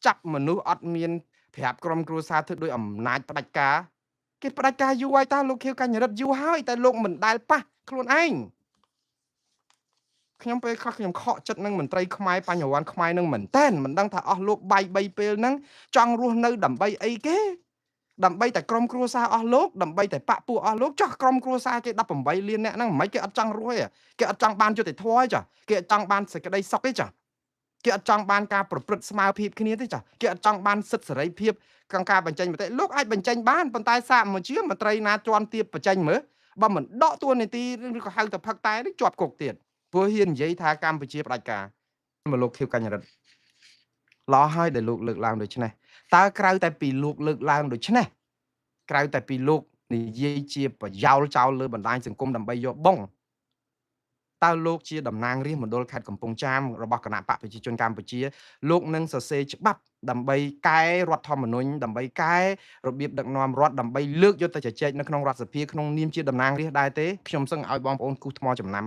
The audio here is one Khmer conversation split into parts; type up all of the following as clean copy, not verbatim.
ចាប់មនុស្សអត់មានប្រាប់ក្រុមគ្រួសារធ្វើដោយអំណាចផ្ដាច់ការគេផ្ដាច់ការយូរហើយតើលោកខៀវកញ្ញរិទ្ធយូរហើយតែលោកមិនដែលប៉ះខ្លួនឯងខ្ញុំពេលខ្លះខ្ញុំខកចិត្តនឹងមន្ត្រីខ្មែរបញ្ញវន្តខ្មែរនឹងមែនតែនមិនដឹងថាអស់លោកបាយ3ពេលហ្នឹងចង់រស់នៅដើម្បីអីគេដើម្បីតែក្រុមគ្រួសារអស់លោកដើម្បីតែបពពួកអស់លោកចោះក្រុមគ្រួសារគេ18លានអ្នកហ្នឹងមិនគេអត់ចង់រស់ទេគេអត់ចង់បានយុត្តិធម៌ទេចាគេអត់ចង់បានសេចក្តីសុខទេចាគេអត់ចង់បានការប្រព្រឹត្តស្មារភាពគ្នាទេចាគេអត់ចង់បានសិទ្ធិសេរីភាពក្នុងការបញ្ចេញមតិលោកអាចបញ្ចេញបានប៉ុន្តែសាកមកជាមន្ត្រីណាជន់ទៀបបញ្ចេញមើលបើមិនដកតួនាទីឬក៏ហៅទៅផឹកតែនេះជាប់គុកទៀតព្រោះហ៊ាននិយាយថាកម្ពុជាផ្ដាច់ការមកលោកខៀវកញ្ញរិទ្ធឡោះហើយដែលលោកលើកឡើងដូច្នេះតើក្រៅតែពីលោកលើកឡើងដូច្នេះក្រៅតែពីលោកនិយាយជាប្រយោលចោលលើបណ្ដាញសង្គមដើម្បីយកបងតើលោកជាតំណាងរាស្ត្រមណ្ឌលខេត្តកំពង់ចាមរបស់គណៈបកប្រជាជនកម្ពុជាលោកនឹងសរសេរច្បាប់ដើម្បីកែរដ្ឋធម្មនុញ្ញដើម្បីកែរបៀបដឹកនាំរដ្ឋដើម្បីលើកយកទៅជជែកនៅក្នុងរដ្ឋសភាក្នុងនាមជាតំណាងរាស្ត្រដែរទេខ្ញុំសឹងឲ្យបងប្អូនគូសថ្មចំណាំ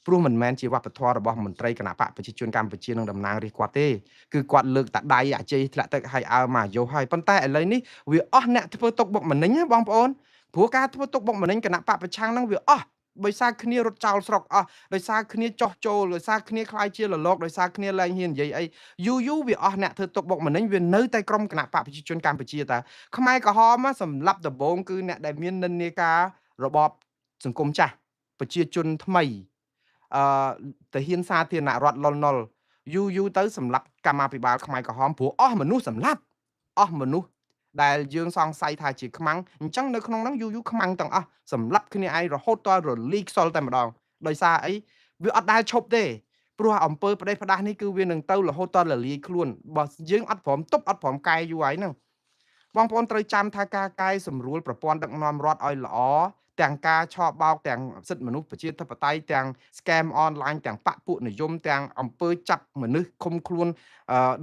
ព្រោះមិនមែនជាវប្បធម៌របស់មន្ត្រីគណៈបកប្រជាជនកម្ពុជានឹងតំណាងរាស្ត្រគាត់ទេគឺគាត់លើកតាដៃអាជ័យធ្លាក់ទឹកឲ្យអើមកយោហើយប៉ុន្តែឥឡូវនេះវាអស់អ្នកធ្វើទុកបុកម្នេញណាបងប្អូនព្រោះការធ្វើទុកបុកម្នេញគណៈបកប្រឆាំងហ្នឹងវាអស់ដោយសារគ្នារត់ចោលស្រុកអស់ដោយសារគ្នាចោះចូលដោយសារគ្នាខ្លាយជាលលកដោយសារគ្នាលែងហ៊ាននិយាយអីយូរវាអស់អ្នកធ្វើទុកបុកម្នេញវានៅតែក្រុមគណៈបកប្រជាជនកម្ពុជាតាខ្មែរក្រហមសម្រាប់ដំបងគឺអ្នកដែលមាននិន្នាការរបបសង្គមចាស់ប្រជាជនថ្មីអឺទាហានសាធារណរដ្ឋលន់នល់យូរទៅសម្រាប់កម្មាភិបាលខ្មែរក្រហមព្រោះអស់មនុស្សសម្លាប់អស់មនុស្សដែលយើងសង្ស័យថាជាខ្មាំងអញ្ចឹងនៅក្នុងហ្នឹងយូរខ្មាំងទាំងអស់សម្លាប់គ្នាឯងរហូតដល់រលីខ្សលតែម្ដងដោយសារអីវាអត់ដែលឈប់ទេព្រោះអំពើផ្ដេសផ្ដាសនេះគឺវានឹងទៅរហូតដល់រលាយខ្លួនបើយើងអត់ព្រមទប់អត់ព្រមកែយូរហើយហ្នឹងបងប្អូនត្រូវចាំថាការកែសម្រួលប្រព័ន្ធដឹកនាំរដ្ឋឲ្យល្អទាំងការឆបោកទាំងសិទ្ធិមនុស្សប្រជាធិបតេយ្យទាំង scam online ទាំងបកពួកនិយមទាំងអំពើចាប់មនុស្សឃុំខ្លួន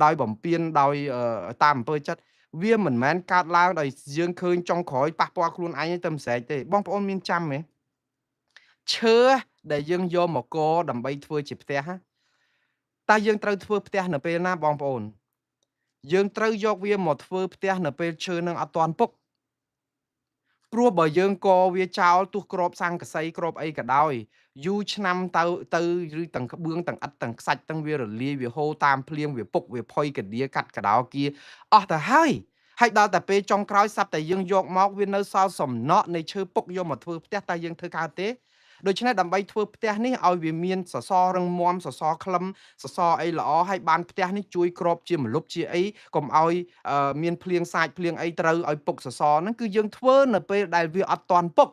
ដោយបំពានដោយតាមអំពើចិត្តវាមិនមែនកើតឡើងដោយយើងឃើញចុងក្រោយប៉ះពាល់ខ្លួនឯងទៅមិនស្រែកទេបងប្អូនមានចាំទេឈើដែលយើងយកមកកដើម្បីធ្វើជាផ្ទះតើយើងត្រូវធ្វើផ្ទះនៅពេលណាបងប្អូនយើងត្រូវយកវាមកធ្វើផ្ទះនៅពេលឈើនឹងអត់ទាន់ពុកព្រោះបើយើងកវាចោលទុះក្របសង្កសីក្របអីក៏ដោយយូរឆ្នាំទៅឬទាំងក្បឿងទាំងអិតទាំងខ្សាច់ទាំងវារលាយវាហូរតាមភ្លៀងវាពុកវាផុយកដៀកាត់កដោគាអស់ទៅហើយដល់តែពេលចុងក្រោយសັບតែយើងយកមកវានៅសល់សំណក់នៃឈើពុកយកមកធ្វើផ្ទះតែយើងធ្វើកើតទេដូច្នេះដើម្បីធ្វើផ្ទះនេះឲ្យវាមានសសររឹងមាំសសរក្លឹមសសរអីល្អឲ្យបានផ្ទះនេះជួយគ្របជាម្លប់ជាអីកុំឲ្យមានភ្លៀងសាច់ភ្លៀងអីត្រូវឲ្យពុកសសរហ្នឹងគឺយើងធ្វើនៅពេលដែលវាអត់តាន់ពុក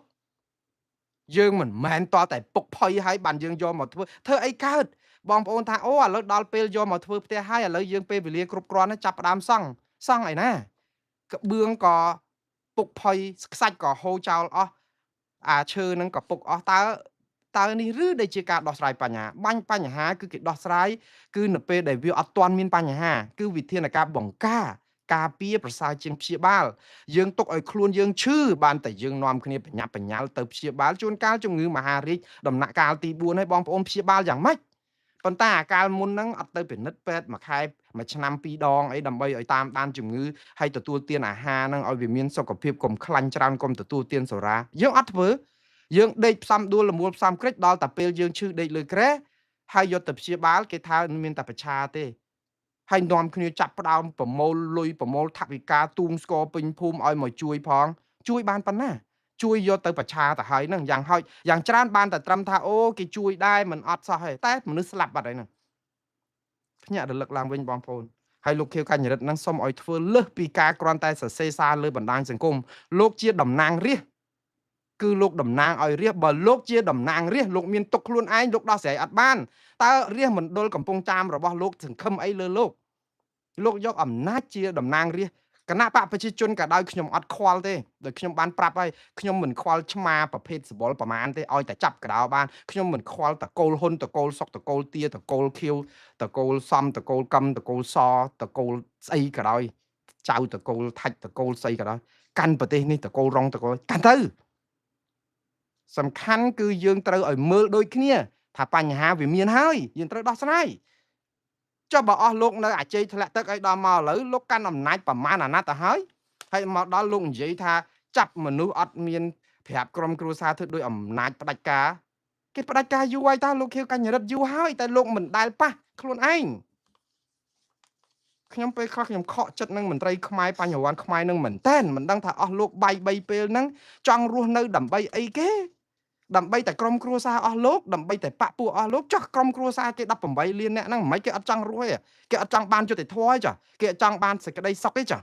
យើងមិនមែនតតែពុកផុយឲ្យបានយើងយកមកធ្វើអីកើតបងប្អូនថាអូឥឡូវដល់ពេលយកមកធ្វើផ្ទះហើយឥឡូវយើងពេលវេលាគ្រប់គ្រាន់ហើយចាប់ផ្ដើមសង់អីណាក្បឿងក៏ពុកផុយខ្សាច់ក៏ហូរចោលអស់អាឈើហ្នឹងក៏ពុកអស់តើនេះឬដែលជាការដោះស្រាយបញ្ហាគឺគេដោះស្រាយគឺនៅពេលដែលវាអត់ទាន់មានបញ្ហាគឺវិធានការបង្ការពារប្រសើរជាងព្យាបាលយើងទុកឲ្យខ្លួនយើងឈឺបានតែយើងនាំគ្នាបញ្ញាប់បញ្ញាល់ទៅព្យាបាលជួនកាលជំងឺមហារីកដំណាក់កាលទី4ហើយបងប្អូនព្យាបាលយ៉ាងម៉េចប៉ុន្តែអាកាលមុនហ្នឹងអត់ទៅពិនិត្យពេទ្យមួយខែមួយឆ្នាំ2ដងអីដើម្បីឲ្យតាមដានជំងឺហើយទទួលទានអាហារហ្នឹងឲ្យវាមានសុខភាពកុំខ្លាញ់ច្រើនកុំទទួលទានសូរ៉ាយើងអត់ធ្វើយើងដេកផ្សំដួលលមួលផ្សំក្រិចដល់តែពេលយើងឈឺដេកលើគ្រែហើយយកទៅព្យាបាលគេថាមានតែប្រឆាទេហើយនាំគ្នាចាប់ផ្ដើមប្រមូលលុយប្រមូលថវិកាទូងស្គរពេញភូមិឲ្យមកជួយផងជួយបានប៉ុណ្ណាជួយយកទៅប្រឆាទៅហើយហ្នឹងយ៉ាងច្រើនបានតែត្រឹមថាអូគេជួយដែរមិនអត់សោះទេតែមនុស្សស្លាប់បាត់ហើយហ្នឹងភ្ញាក់រលឹកឡើងវិញបងប្អូនហើយលោកខៀវកញ្ញរិទ្ធហ្នឹងសូមឲ្យធ្វើលើសពីការគ្រាន់តែសរសេរសារលើបណ្ដាញសង្គមលោកជាតំណាងរាស្ត្រគឺលោកតំណាងឲ្យរាស្ត្របើលោកជាតំណាងរាស្ត្រលោកមានទុកខ្លួនឯងលោកដោះស្រាយអត់បានតើរាស្ត្រមណ្ឌលកំពង់ចាមរបស់លោកសង្ឃឹមអីលើលោកយកអំណាចជាតំណាងរាស្ត្រគណៈបកប្រជាជនក៏ដោយខ្ញុំអត់ខ្វល់ទេដោយខ្ញុំបានប្រាប់ហើយខ្ញុំមិនខ្វល់ឆ្មាប្រភេទសបល់ប្រមាណទេឲ្យតែចាប់កដោបានខ្ញុំមិនខ្វល់តកូលហ៊ុនតកូលសុកតកូលទាតកូលខៀវតកូលសំតកូលកឹមតកូលសតកូលស្អីក៏ដោយចៅតកូលថាច់តកូលស្អីក៏ដោយកាន់ប្រទេសនេះតកូលរងតកូលកាន់ទៅសំខាន់គឺយើងត្រូវឲ្យមើលដូចគ្នាថាបញ្ហាវាមានហើយយើងត្រូវដោះស្រាយ ចុះបើអស់លោកនៅអាជ័យធ្លាក់ទឹកឲ្យដល់មកឥឡូវលោកកាន់អំណាចប្រមាណអាណត្តិទៅហើយមកដល់លោកនិយាយថាចាប់មនុស្សអត់មានប្រាប់ក្រុមគ្រួសារធ្វើដោយអំណាចផ្ដាច់ការគេផ្ដាច់ការយូរហើយតើលោកខៀវកញ្ញរិទ្ធយូរហើយតែលោកមិនដែលប៉ះខ្លួនឯងខ្ញុំពេលខ្លះខ្ញុំខកចិត្តនឹងមន្ត្រីខ្មែរបញ្ញវន្តខ្មែរនឹងមែនតែនមិនដឹងថាអស់លោកបាយ3ពេលហ្នឹងចង់រស់នៅដើម្បីអីគេដើម្បីតែក្រុមគ្រួសារអស់លោកដើម្បីតែបាក់ពួកអស់លោកចោះក្រុមគ្រួសារគេ18លានអ្នកហ្នឹងមិនគេអត់ចង់រស់ទេគេអត់ចង់បានយុត្តិធម៌ទេចាគេអត់ចង់បានសេចក្តីសុខទេចា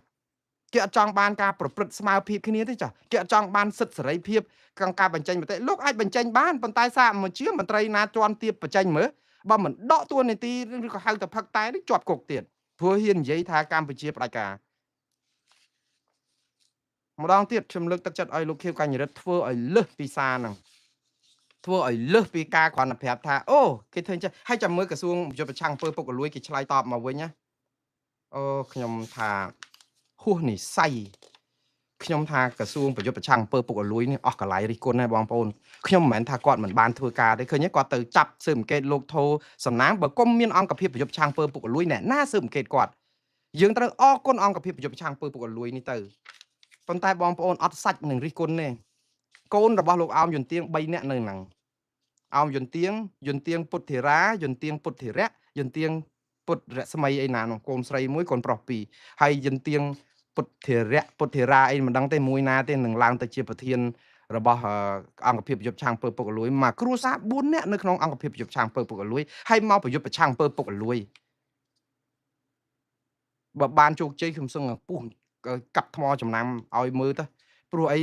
គេអត់ចង់បានការប្រព្រឹត្តស្មើភាពគ្នាទេចាគេអត់ចង់បានសិទ្ធិសេរីភាពក្នុងការបញ្ចេញមតិលោកអាចបញ្ចេញបានប៉ុន្តែសារមួយជាមន្ត្រីណាជាន់ទាបបញ្ចេញមើលបើមិនដកទួលនីតិឬក៏ហៅទៅផឹកតែនេះជាប់គុកទៀតព្រោះហ៊ាននិយាយថាកម្ពុជាផ្ដាច់ការម្ដងទៀតខ្ញុំលើកទឹកចិត្តឲ្យលោកខៀវកញ្ញរិទ្ធធ្វើឲ្យលើសពីសារហ្នឹងធ្វើឲ្យលើសពីការគ្រាន់តែប្រាប់ថាអូគេធ្វើអញ្ចឹងហើយចាំមើលក្រសួងយុទ្ធប្រឆាំងអំពើពុករលួយគេឆ្លើយតបមកវិញណាអូខ្ញុំថាហួសនិស័យខ្ញុំថាក្រសួងប្រយុទ្ធប្រឆាំងអំពើពុករលួយនេះអស់កន្លែងរិះគន់ដែរបងប្អូនខ្ញុំមិនមែនថាគាត់មិនបានធ្វើការទេឃើញគាត់ទៅចាប់ស៊ើបអង្កេតលោកធោសំណាងបើគុំមានអង្គភាពប្រយុទ្ធប្រឆាំងអំពើពុករលួយអ្នកណាស៊ើបអង្កេតគាត់យើងត្រូវអរគុណអង្គភាពប្រយុទ្ធប្រឆាំងអំពើពុករលួយនេះទៅប៉ុន្តែបងប្អូនអត់សាច់នឹងរិះគន់ទេកូនរបស់លោកអោមយន្តទៀង3នាក់នៅហ្នឹងអោមយន្តទៀងពុទ្ធិរាយន្តទៀងពុទ្ធិរៈយន្តទៀងពុទ្ធរស្មីអីណានោះកូនស្រីមួយកូនប្រុសពីរហើយយន្តទៀងពុទ្ធិរៈពុទ្ធិរាអីមិនដឹងទេមួយណាទេនឹងឡើងទៅជាប្រធានរបស់អង្គភាពប្រយុទ្ធឆាំងអំពើពុករលួយមកគ្រួសារ4នាក់នៅក្នុងអង្គភាពប្រយុទ្ធឆាំងអំពើពុករលួយហើយមកប្រយុទ្ធប្រឆាំងអំពើពុករលួយបើបានជោគជ័យខ្ញុំសឹងពុះកាប់ថ្មចំណាំឲ្យមើលទៅព្រោះអី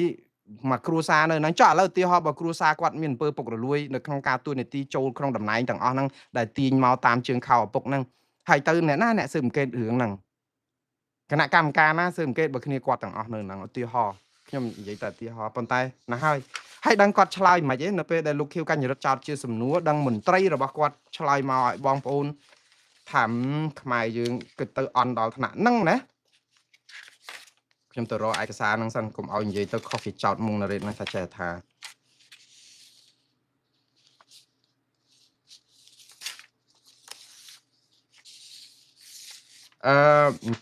មកគ្រួសារនៅហ្នឹងចុះឥឡូវឧទាហរណ៍បើគ្រួសារគាត់មានអំពើពុករលួយនៅក្នុងការទួនាទីចូលក្នុងតំណែងទាំងអស់ហ្នឹងដែលទាញមកតាមជើងខោឪពុកហ្នឹងហើយទៅអ្នកណាអ្នកស៊ើបអង្កេតរឿងហ្នឹងគណៈកម្មការណាស៊ើបអង្កេតបើគ្នាគាត់ទាំងអស់នៅហ្នឹងឧទាហរណ៍ខ្ញុំនិយាយតែឧទាហរណ៍ប៉ុន្តែណាហើយដឹងគាត់ឆ្លើយមិនហិចទេនៅពេលដែលលោកខៀវកញ្ញរិទ្ធចោទជាសំណួរដឹងមន្ត្រីរបស់គាត់ឆ្លើយមកឲ្យបងប្អូនថាខ្មែរយើងគិតទៅអន់ដល់ថ្នាក់ហ្នឹងណាខ្ញុំទៅរកឯកសារហ្នឹងសិនកុំឲ្យនិយាយទៅខុសគេចោតមុងណារ៉េតហ្នឹងថាចេះថា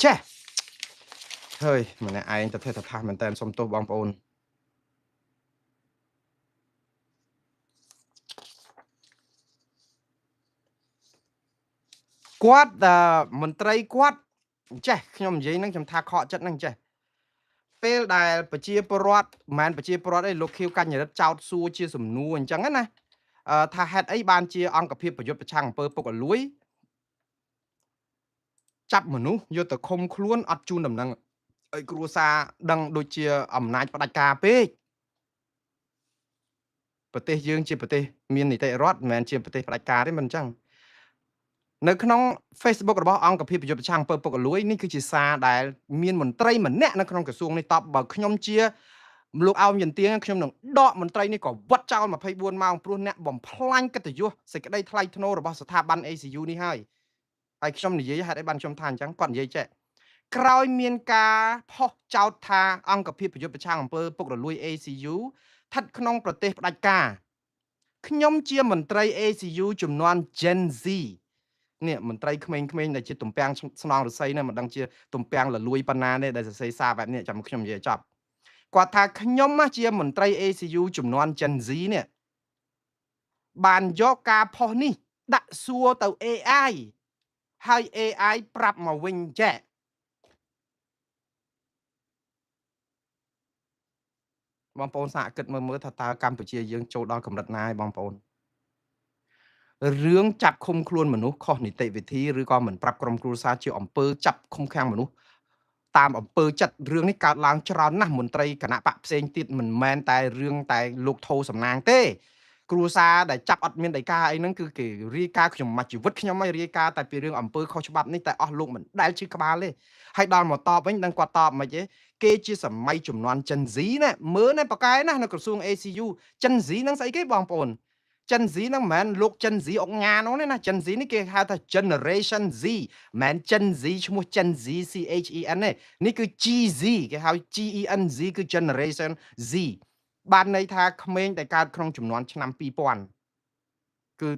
ចេះហើយម្នាក់ឯងទៅថាមែនតើសុំទោសបងប្អូនគាត់មន្ត្រីគាត់ចេះខ្ញុំនិយាយហ្នឹងខ្ញុំថាខកចិត្តហ្នឹងចេះពេលដែលប្រជាពលរដ្ឋមិនមែនប្រជាពលរដ្ឋទេលោកខៀវកញ្ញរិទ្ធចោតសួរជាសំណួរអញ្ចឹងណាថាហេតុអីបានជាអង្គភាពប្រយុទ្ធប្រឆាំងអំពើពុករលួយចាប់មនុស្សយកទៅឃុំខ្លួនអត់ជូនដំណឹងឲ្យគ្រួសារដឹងដូចជាអំណាចផ្ដាច់ការពេកប្រទេសយើងជាប្រទេសមាននីតិរដ្ឋមិនមែនជាប្រទេសផ្ដាច់ការទេមិនអញ្ចឹងនៅក្នុង Facebook របស់អង្គភាពប្រយុទ្ធប្រឆាំងអំពើពុករលួយនេះគឺជាសារដែលមានមន្ត្រីម្នាក់នៅក្នុងក្រសួងនេះតបបើខ្ញុំជាលោកអោមយន្តទៀងខ្ញុំនឹងដកមន្ត្រីនេះក៏វត្តចោល24ម៉ោងព្រោះអ្នកបំផ្លាញកិត្តិយសសេចក្តីថ្លៃថ្នូររបស់ស្ថាប័ន ACU នេះហើយខ្ញុំនិយាយហេតុអីបានខ្ញុំថាអញ្ចឹងគាត់និយាយចេះក្រោយមានការផុសចោទថាអង្គភាពប្រយុទ្ធប្រឆាំងអំពើពុករលួយ ACU ស្ថិតក្នុងប្រទេសផ្ដាច់ការខ្ញុំជាមន្ត្រី ACU ចំនួន Gen Z នេះមន្ត្រីក្មេងៗដែលជាទំពាំងស្នងរស័យនេះមិនដឹងជាទំពាំងលលួយប៉ុណ្ណាទេដែលសរសេរសារបែបនេះចាំខ្ញុំនិយាយចប់គាត់ថាខ្ញុំជាមន្ត្រី ACU ចំនួន Gen Z នេះបានយកការផុសនេះដាក់សួរទៅ AI ហើយ AI ប្រាប់មកវិញចេះបងប្អូនសាកគិតមើលថាតើកម្ពុជាយើងចូលដល់កម្រិតណាហើយបងប្អូនរឿងចាប់ឃុំខ្លួនមនុស្សខុសនីតិវិធីឬក៏មិនប្រាប់ក្រុមគ្រួសារជាអំពើចាប់ឃុំឃាំងមនុស្សតាមអំពើចិត្តរឿងនេះកើតឡើងច្រើនណាស់មន្ត្រីគណៈបកផ្សេងទៀតមិនមែនតែរឿងតែលោកធោសំណាងទេគ្រួសារដែលចាប់អត់មានដីកាអីហ្នឹងគឺគេរាយការណ៍ខ្ញុំមកជីវិតខ្ញុំឲ្យរាយការណ៍តែពីរឿងអំពើខុសច្បាប់នេះតែអស់លោកមិនដែលជឿក្បាលទេហើយដល់មកតបវិញដឹងគាត់តបមិនទេគេជាសម័យចំនួន Gen Z ណាមើលណែប៉កែណានៅក្រសួង ACU Gen Z ហ្នឹងស្អីគេបងប្អូនGen Z ហ្នឹងមិនមែនលោក Gen Z អុកញ៉ានោះទេណា Gen Z នេះគេហៅថា Generation Z មិនមែន Gen Z ឈ្មោះ Gen Z CHEN ទេនេះគឺ GZ គេហៅ GEN Z គឺ Generation Z បានន័យថាក្មេងដែលកើតក្នុងចំនួនឆ្នាំ2000គឺ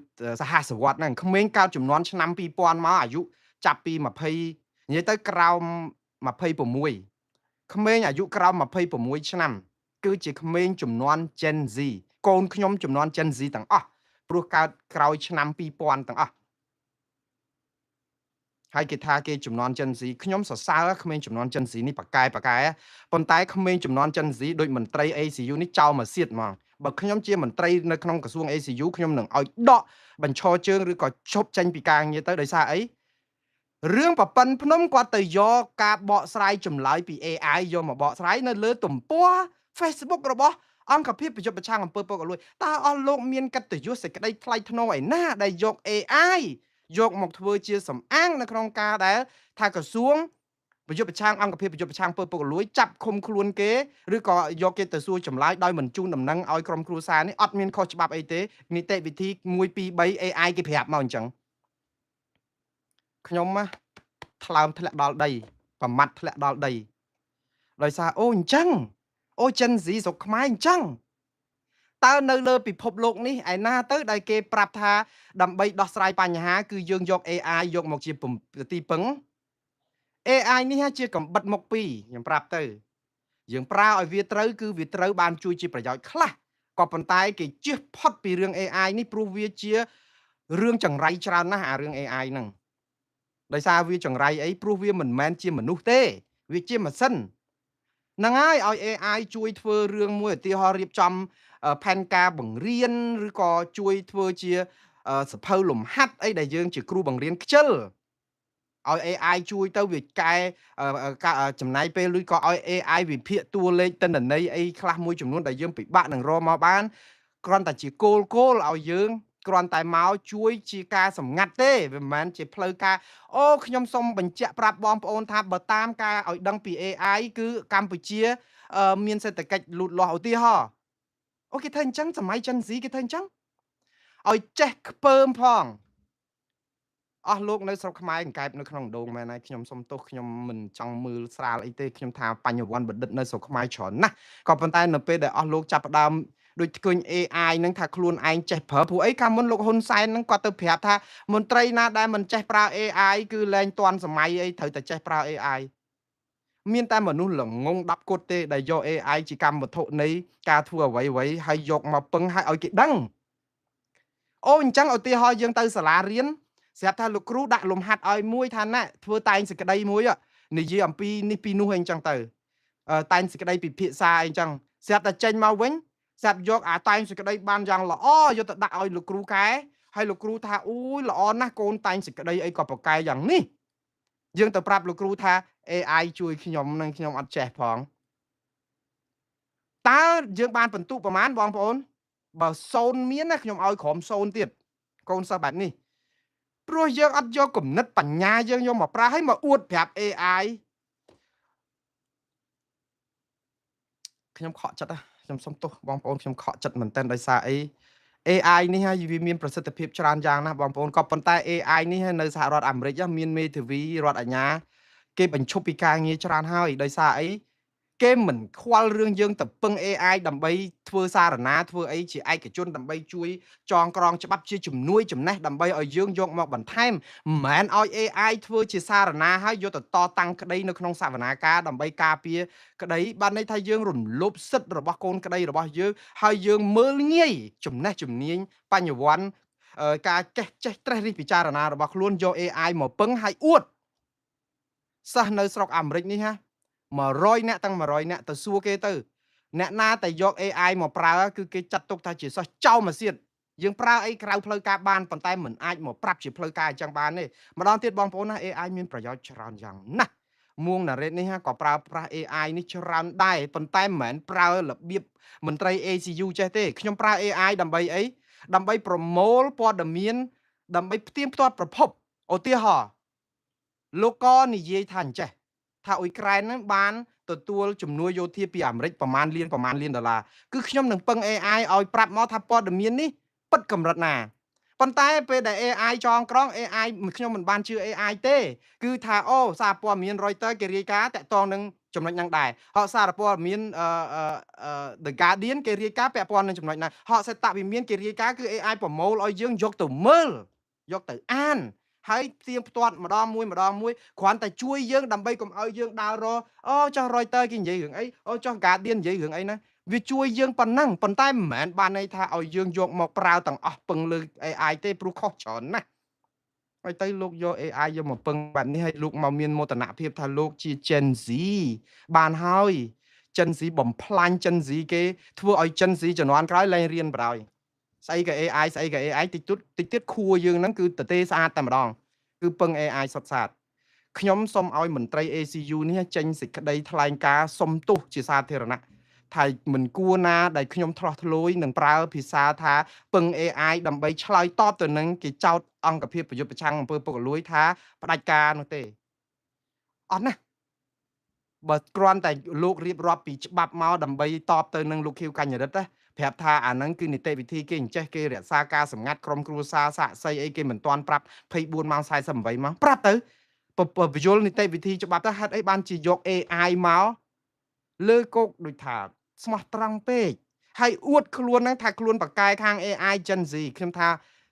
សហសវត្សហ្នឹងក្មេងកើតចំនួនឆ្នាំ2000មកអាយុ ចាប់ពី20និយាយទៅក្រោម26ក្មេងអាយុក្រោម26ឆ្នាំគឺជាក្មេងជំនាន់ Gen Z កូនខ្ញុំជំនាន់ Gen Z ទាំងអស់ព្រោះកើតក្រោយឆ្នាំ2000ទាំងអស់ហើយគេថាគេជំនាន់ Gen Z ខ្ញុំសរសើរក្មេងជំនាន់ Gen Z នេះប៉ាកែប៉ុន្តែក្មេងជំនាន់ Gen Z ដូចមន្ត្រី ACU នេះចោលមកសៀតហ្មងបើខ្ញុំជាមន្ត្រីនៅក្នុងក្រសួង ACU ខ្ញុំនឹងឲ្យដកបញ្ឈរជើងឬក៏ឈប់ចេញពីការងារទៅដោយសារអីរឿងប្រប៉ិនភ្នំគាត់ទៅយកការបកស្រាយចម្លើយពី AI យកមកបកស្រាយនៅលើទំព័រ Facebook របស់អង្គភាពប្រយុទ្ធប្រឆាំងអំពើពុករលួយតើអស់លោកមានកិត្តិយសសេចក្តីថ្លៃថ្នូរឯណាដែលយក AI យកមកធ្វើជាសំអាងនៅក្នុងការដែលថាក្រសួងប្រយុទ្ធប្រឆាំងអង្គភាពប្រយុទ្ធប្រឆាំងអំពើពុករលួយចាប់ឃុំខ្លួនគេឬក៏យកគេទៅសួរចម្លើយដោយមិនជូនដំណឹងឲ្យក្រុមគ្រួសារនេះអត់មានខុសច្បាប់អីទេនីតិវិធី1 2 3 AI គេប្រាប់មកអញ្ចឹងខ្ញុំថ្លើមធ្លាក់ដល់ដីប្រមាត់ធ្លាក់ដល់ដីដោយសារអូអញ្ចឹងអូ Gen Z ស្រុកខ្មែរអញ្ចឹងតើនៅលើពិភពលោកនេះឯណាទៅដែលគេប្រាប់ថាដើម្បីដោះស្រាយបញ្ហាគឺយើងយក AI យកមកជាទីពឹង AI នេះជាកំបិតមុខពីរខ្ញុំប្រាប់ទៅយើងប្រើឲ្យវាត្រូវគឺវាត្រូវបានជួយជាប្រយោជន៍ខ្លះក៏ប៉ុន្តែគេជៀសផុតពីរឿង AI នេះព្រោះវាជារឿងចង្រៃច្រើនណាស់អារឿង AI ហ្នឹងដោយសារវាចង្រៃអីព្រោះវាមិនមែនជាមនុស្សទេវាជាម៉ាស៊ីនហ្នឹងហើយឲ្យ AI ជួយធ្វើរឿងមួយឧទាហរណ៍រៀបចំផែនការបង្រៀនឬក៏ជួយធ្វើជាសភៅលំហាត់អីដែលយើងជាគ្រូបង្រៀនខ្ជិលឲ្យ AI ជួយទៅវាកែចំណាយពេលឬក៏ឲ្យ AI វិភាគតួលេខទិន្នន័យអីខ្លះមួយចំនួនដែលយើងពិបាកនឹងរកមកបានគ្រាន់តែជាគោលឲ្យយើងគ្រាន់តែមកជួយជាការសម្ងាត់ទេវាមិនមែនជាផ្លូវការអូខ្ញុំសូមបញ្ជាក់ប្រាប់បងប្អូនថាបើតាមការឲ្យដឹងពី AI គឺកម្ពុជាមានសេដ្ឋកិច្ចលូតលាស់ឧទាហរណ៍អូគេធ្វើអញ្ចឹងសម័យ Gen Z គេធ្វើអញ្ចឹងឲ្យចេះខ្ពើមផងអស់លោកនៅស្រុកខ្មែរកង្កែបនៅក្នុងដងមែនហើយខ្ញុំសុំទោសខ្ញុំមិនចង់មើលស្រាលអីទេខ្ញុំថាបញ្ញវន្តបណ្ឌិតនៅស្រុកខ្មែរច្រើនណាស់ក៏ប៉ុន្តែនៅពេលដែលអស់លោកចាប់ផ្ដើមដូចឃើញ AI ហ្នឹងថាខ្លួនឯងចេះប្រើព្រោះអីកាលមុនលោកហ៊ុនសែនហ្នឹងគាត់ទៅប្រាប់ថាមន្ត្រីណាដែលមិនចេះប្រើ AI គឺលែងទាន់សម័យអីត្រូវតែចេះប្រើ AI មានតែមនុស្សល្ងង10គត់ទេដែលយក AI ជាកម្មវត្ថុនៃការធ្វើអ្វីហើយយកមកពឹងឲ្យគេដឹងអូអញ្ចឹងឧទាហរណ៍យើងទៅសាលារៀនស្រាប់ថាលោកគ្រូដាក់លំហាត់ឲ្យមួយថាណាធ្វើតែងសេចក្តីមួយនិយាយអំពីនេះពីនោះអីចឹងទៅតែងសេចក្តីពិភាក្សាអីចឹងស្រាប់តែចេញមកវិញស្រាប់យកអាតែងសេចក្តីបានយ៉ាងល្អយកទៅដាក់ឲ្យលោកគ្រូកែហើយលោកគ្រូថាអូយល្អណាស់កូនតែងសេចក្តីអីក៏ប្រកែយ៉ាងនេះយើងទៅប្រាប់លោកគ្រូថា AI ជួយខ្ញុំនឹងខ្ញុំអត់ចេះផងតើយើងបានបន្ទុកប្រមាណបងប្អូនបើ0មានណាខ្ញុំឲ្យក្រុម0ទៀតកូនសិស្សបែបនេះព្រោះយើងអត់យកគំនិតបញ្ញាយើងយកមកប្រើឲ្យមកអួតប្រាប់ AI ខ្ញុំខកចិត្តខ្ញុំសុំទោសបងប្អូនខ្ញុំខកចិត្តមែនទែនដោយសារអី AI នេះហើយវាមានប្រសិទ្ធភាពច្រើនយ៉ាងណាស់បងប្អូនក៏ប៉ុន្តែ AI នេះនៅសហរដ្ឋអាមេរិកមានមេធាវីរដ្ឋអាជ្ញាគេបញ្ឈប់ពីការងារច្រើនហើយដោយសារអីគេមិនខ្វល់រឿងយើងទៅពឹង AI ដើម្បីធ្វើសារណាធ្វើអីជាឯកជនដើម្បីជួយចងក្រងច្បាប់ជាជំនួយចំណេះដើម្បីឲ្យយើងយកមកបន្ថែមមិនមែនឲ្យ AI ធ្វើជាសារណាហើយយកទៅតតាំងក្តីនៅក្នុងសវនាការដើម្បីការពារក្តីបានន័យថាយើងរំលោភសិទ្ធិរបស់កូនក្តីរបស់យើងហើយយើងមើលងាយចំណេះជំនាញបញ្ញវន្តការចេះត្រេះរិះពិចារណារបស់ខ្លួនយក AI មកពឹងឲ្យអួតសិស្សនៅស្រុកអាមេរិកនេះ100នាក់ទាំង100នាក់ទៅសួរគេទៅអ្នកណាតែយក AI មកប្រើគឺគេចាត់ទុកថាជាសិស្សចោលមកទៀតយើងប្រើអីក្រៅផ្លូវការបានប៉ុន្តែមិនអាចមកប្រាប់ជាផ្លូវការអញ្ចឹងបានទេម្ដងទៀតបងប្អូនណា AI មានប្រយោជន៍ច្រើនយ៉ាងណាស់មួងណារ៉េតនេះក៏ប្រើប្រាស់ AI នេះច្រើនដែរប៉ុន្តែមិនមែនប្រើរបៀបមន្ត្រី ACU ចេះទេខ្ញុំប្រើ AI ដើម្បីអីដើម្បីប្រមូលព័ត៌មានដើម្បីផ្ទៀងផ្ទាត់ប្រភពឧទាហរណ៍លោកក៏និយាយថាអញ្ចេះថាអ៊ុយក្រែនហ្នឹងបានទទួលជំនួយយោធាពីអាមេរិកប្រមាណលានដុល្លារគឺខ្ញុំនឹងពឹង AI ឲ្យប្រាប់មកថាព័ត៌មាននេះពិតកម្រិតណាប៉ុន្តែពេលដែល AI ចងក្រង AI ខ្ញុំមិនបានជឿ AI ទេគឺថាអូសារព័ត៌មាន Reuters គេរាយការណ៍តាក់ទងនឹងចំណុចហ្នឹងដែរហកសារព័ត៌មាន The Guardian គេរាយការណ៍ពាក់ព័ន្ធនឹងចំណុចហ្នឹងហកសេតវិមានគេរាយការណ៍គឺ AI ប្រមូលឲ្យយើងយកទៅមើលយកទៅអាន ហើយផ្ទៀងផ្ទាត់ម្ដងមួយគ្រាន់តែជួយយើងដើម្បីកុំឲ្យយើងដើររអូចុះ Reuters គេនិយាយរឿងអីអូចុះ Guardian និយាយរឿងអីណាវាជួយយើងប៉ុណ្ណឹងប៉ុន្តែមិនមែនបានន័យថាឲ្យយើងយកមកប្រើទាំងអស់ពឹងលើ AI ទេព្រោះខុសច្រើនណាស់ហើយទៅលោកយក AI យកមកពឹងបែបនេះហើយលោកមកមានមោទនភាពថាលោកជា Gen Z បានហើយ Gen Z បំផ្លាញ Gen Z គេធ្វើឲ្យ Gen Z ជំនាន់ក្រោយលែងរៀនបណ្ដោយស្អីក៏ AI ស្អីក៏ AI តិចទៀតខួរយើងហ្នឹងគឺទទេស្អាតតែម្ដងគឺពឹង AI សុទ្ធសាធខ្ញុំសូមឲ្យមន្ត្រី ACU នេះចេញសេចក្តីថ្លែងការណ៍សុំទោសជាសាធារណៈថាមិនគួរណាដែលខ្ញុំឆ្លោះធ្លួយនឹងប្រើភាសាថាពឹង AI ដើម្បីឆ្លើយតបទៅនឹងគេចោទអង្គភាពប្រយុទ្ធប្រឆាំងអំពើពុករលួយថាផ្ដាច់ការនោះទេអត់ណាបើគ្រាន់តែលោករៀបរាប់ពីច្បាប់មកដើម្បីតបទៅនឹងលោកខៀវកញ្ញរិទ្ធណាប្រាប់ថាអាហ្នឹងគឺនីតិវិធីគេអញ្ចេះគេរក្សាការសម្ងាត់ក្រុមគ្រួសារសាក់សីអីគេមិនទាន់ប្រាប់24ម៉ោង48ម៉ោងប្រាប់ទៅបញ្យលនីតិវិធីច្បាប់ទៅហេតុអីបានជាយក AI មកលើគោកដូចថាស្មោះត្រង់ពេកហើយអួតខ្លួនហ្នឹងថាខ្លួនបកកែខាង AI Gen Z ខ្ញុំថា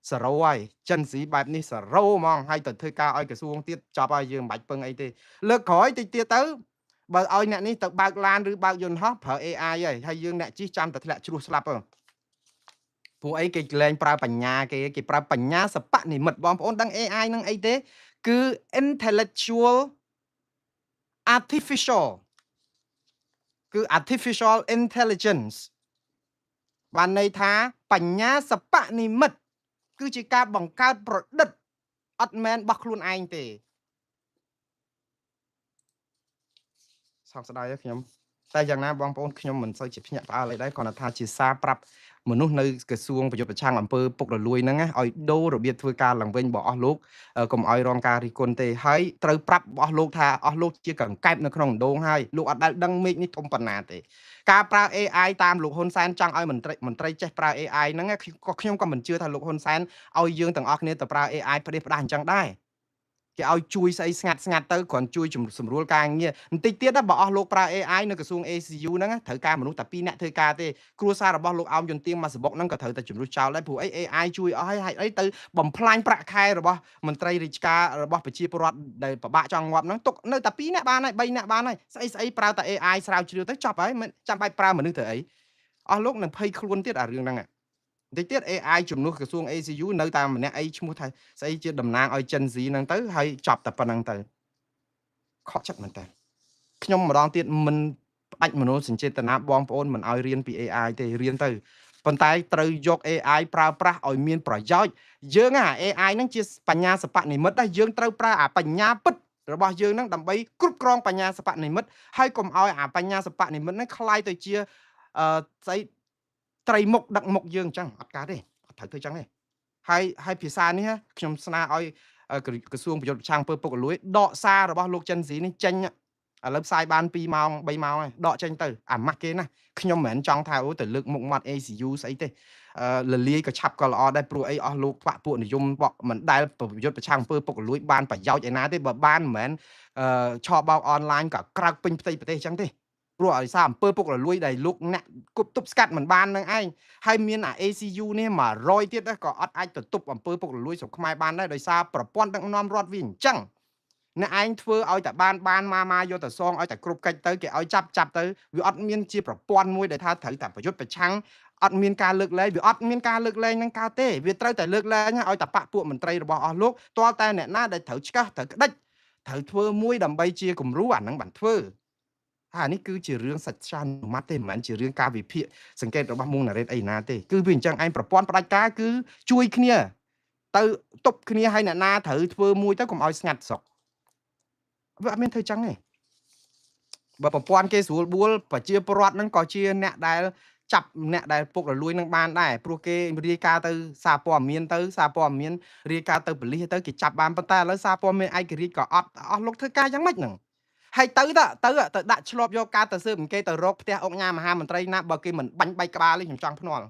0ហើយ Gen Z បែបនេះ0ហ្មងហើយទៅធ្វើការឲ្យក្រសួងទៀតចប់ហើយយើងមិនបាច់ពឹងអីទេលើកក្រោយតិចទៀតទៅបើឲ្យអ្នកនេះទៅបើកឡានឬបើកយន្តហោះប្រើ AI ហើយយើងអ្នកជិះចាំតែធ្លាក់ជ្រោះស្លាប់ទៅពួកអីគេលែងប្រើបញ្ញាគេប្រើបញ្ញាសពនិមិត្តបងប្អូនដឹង AI នឹងអីទេគឺ intellectual artificial គឺ artificial intelligence បានន័យថាបញ្ញាសពនិមិត្តគឺជាការបង្កើតប្រឌិតអត់មែនរបស់ខ្លួនឯងទេសោកស្ដាយខ្ញុំតែយ៉ាងណាបងប្អូនខ្ញុំមិនសូវជាភ្ញាក់ផ្អើលអីដែរគ្រាន់តែថាជាសារប្រាប់មនុស្សនៅក្រសួងប្រយុទ្ធប្រឆាំងអំពើពុករលួយហ្នឹងឲ្យដូររបៀបធ្វើការឡើងវិញរបស់អស់លោកកុំឲ្យរងការរិះគន់ទេហើយត្រូវប្រាប់របស់លោកថាអស់លោកជាកង្កែបនៅក្នុងដងហើយលោកអត់ដែលដឹងមេឃនេះធំប៉ុណ្ណាទេការប្រើ AI តាមលោកហ៊ុនសែនចង់ឲ្យមន្ត្រីចេះប្រើ AI ហ្នឹងក៏ខ្ញុំក៏មិនជឿថាលោកហ៊ុនសែនឲ្យយើងទាំងអស់គ្នាទៅប្រើ AI ផ្ដេសផ្ដាស់អញ្ចឹងដែរគេឲ្យជួយស្អីស្ងាត់ទៅគ្រាន់ជួយសម្រួលការងារបន្តិចទៀតបើអស់លោកប្រើ AI នៅក្រសួង ACU ហ្នឹងត្រូវការមនុស្សតែ2នាក់ធ្វើការទេគ្រួសាររបស់លោកអោមយន្ទៀងមកសបុកហ្នឹងក៏ត្រូវតែជំរុះចោលដែរព្រោះអី AI ជួយអស់ហើយអីទៅបំផ្លាញប្រាក់ខែរបស់មន្ត្រីរាជការរបស់ប្រជាពលរដ្ឋដែលពិបាកចង់ងាប់ហ្នឹងទុកនៅតែ2នាក់បានហើយ3នាក់បានហើយស្អីប្រើតែ AI ស្រាវជ្រាវទៅចប់ហើយមិនចាំបាច់ប្រើមនុស្សទៅអីអស់លោកនឹងភ័យខ្លួនទៀតអារឿងហ្នឹងបន្តិចទៀត AI ជំនួសក្រសួង ACU នៅតែម្នាក់អីឈ្មោះថាស្អីជាតំណាងឲ្យ Gen Z ហ្នឹងទៅហើយចប់តែប៉ុណ្្នឹងទៅខកចិត្តមែនតើខ្ញុំម្ដងទៀតមិនផ្ដាច់មនោសញ្ចេតនាបងប្អូនមិនឲ្យរៀនពី AI ទេរៀនទៅប៉ុន្តែត្រូវយក AI ប្រើប្រាស់ឲ្យមានប្រយោជន៍យើងអា AI ហ្នឹងជាបញ្ញាសិប្បនិមិត្តដែរយើងត្រូវប្រើអាបញ្ញាពិតរបស់យើងហ្នឹងដើម្បីគ្រប់គ្រងបញ្ញាសិប្បនិមិត្តហើយកុំឲ្យអាបញ្ញាសិប្បនិមិត្តហ្នឹងคล้ายទៅជាស្អីត្រីមុខដឹកមុខយើងអញ្ចឹងអត់កើតទេអត់ត្រូវធ្វើអញ្ចឹងទេហើយភាសានេះខ្ញុំស្នើឲ្យក្រសួងប្រយុទ្ធប្រឆាំងអំពើពុករលួយដកសាររបស់លោកចិនស៊ីនេះចេញឥឡូវផ្សាយបាន2ម៉ោង3ម៉ោងហើយដកចេញទៅអាម៉ាស់គេណាខ្ញុំមិនមែនចង់ថាអូទៅលើកមុខមាត់ ACU ស្អីទេលលាយក៏ឆាប់ក៏ល្អដែរព្រោះអីអស់លោកខ្វាក់ពួកនិយមបកមិនដែលប្រយុទ្ធប្រឆាំងអំពើពុករលួយបានប្រយោជន៍ឯណាទេបើបានមិនមែនឆបោកអនឡាញក៏ក្រើកពេញផ្ទៃប្រទេសអញ្ចឹងទេព្រោះឲ្យសារអំពើពុករលួយដែលលោកអ្នកគប់ទប់ស្កាត់មិនបាននឹងឯងហើយមានអា ACU នេះ100ទៀតក៏អត់អាចទៅទប់អំពើពុករលួយស្រុកខ្មែរបានដែរដោយសារប្រព័ន្ធដឹកនាំរដ្ឋវាអញ្ចឹងអ្នកឯងធ្វើឲ្យតែបានមកយកទៅសងឲ្យតែគ្រប់កិច្ចទៅគេឲ្យចាប់ទៅវាអត់មានជាប្រព័ន្ធមួយដែលថាត្រូវតែប្រយុទ្ធប្រឆាំងអត់មានការលើកលែងវាអត់មានការលើកលែងនឹងកើតទេវាត្រូវតែលើកលែងឲ្យតែបកពួកមន្ត្រីរបស់អស់លោកទាល់តែអ្នកណាដែលត្រូវឆ្កាស់ត្រូវក្តិចត្រូវធ្វើមួយដើម្បីជាគំរូអាហ្នឹងបានធ្វើអានេះគឺជារឿងសច្ចានុមត្តិទេមិនមែនជារឿងការវិភាគសង្កេតរបស់មុងណារ៉េតអីណាទេគឺវាអញ្ចឹងឯងប្រព័ន្ធផ្ដាច់ការគឺជួយគ្នាទៅទប់គ្នាឲ្យអ្នកណាត្រូវធ្វើមួយទៅកុំឲ្យស្ងាត់ស្រុកវាអត់មានធ្វើអញ្ចឹងទេបើប្រព័ន្ធគេស្រួលបួលប្រជាពលរដ្ឋហ្នឹងក៏ជាអ្នកដែលចាប់អ្នកដែលពុករលួយនឹងបានដែរព្រោះគេរាយការណ៍ទៅសារព័ត៌មានទៅសារព័ត៌មានរាយការណ៍ទៅប៉ូលីសទៅគេចាប់បានប៉ុន្តែឥឡូវសារព័ត៌មានឯករាជ្យក៏អត់អស់លោកធ្វើការយ៉ាងម៉េចហ្នឹងហើយទៅដាក់ឆ្លប់យកការទៅស៊ើបអង្កេតទៅរកផ្ទះអង្គញាមហាមន្ត្រីណាបើគេមិនបាញ់បែកក្បាលទេខ្ញុំចង់ភ្នាល់